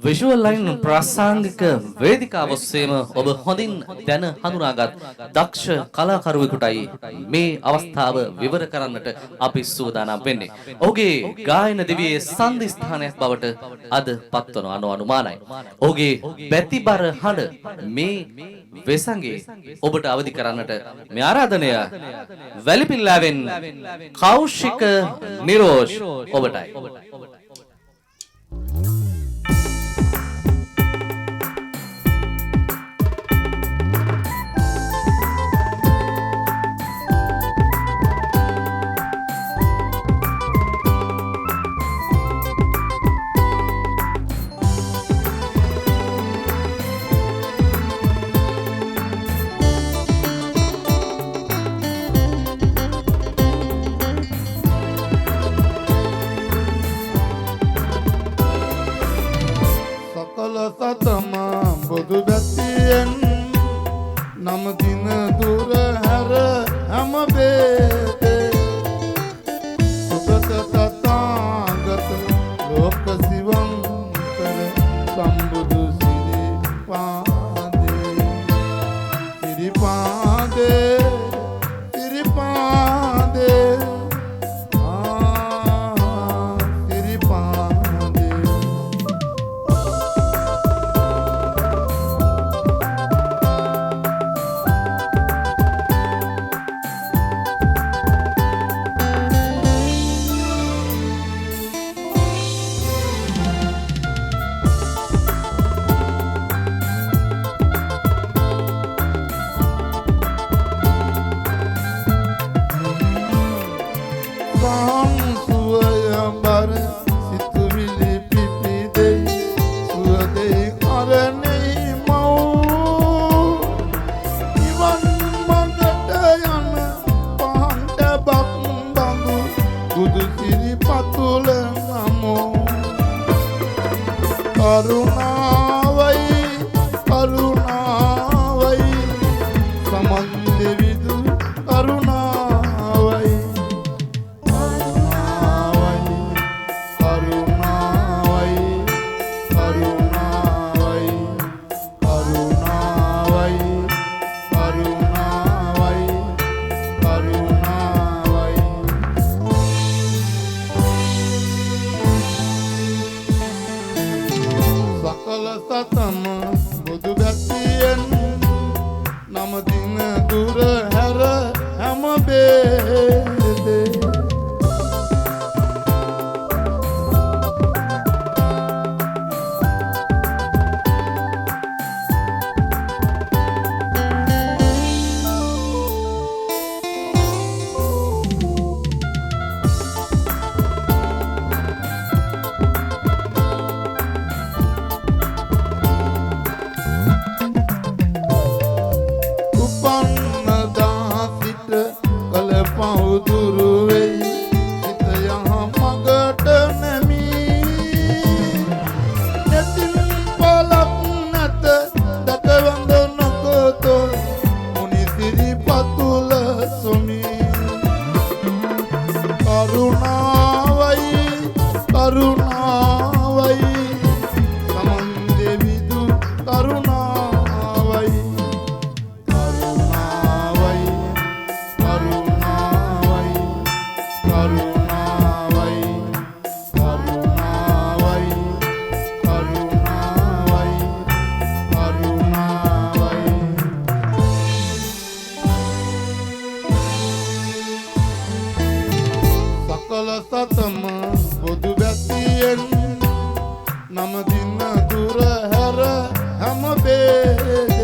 Visual line ප්‍රාසංගික වේදිකාව ඔස්සේම ඔබ හොඳින් දැන හඳුනාගත් දක්ෂ කලාකරුවෙකුටයි මේ අවස්ථාව විවර කරන්නට අපි සූදානම් වෙන්නේ. ඔහුගේ ගායන දිවියේ සන්ධිස්ථානයක් බවට අද පත්වන අනුමානයි. ඔහුගේ බැතිබර හඬ මේ වෙසඟේ ඔබට අවදි කරන්නට මේ ආරාධනය වැලිපිල්ලාවෙන් කෞශික නිරෝෂ් ඔබටයි. බුදු බැතියෙන් නම දින දුර හැර හැම බේතේ සුගත තථාගත ලෝක සිවං කර සම්බුදු සිරිපාදේ නම දින දුර හැර හැම බේ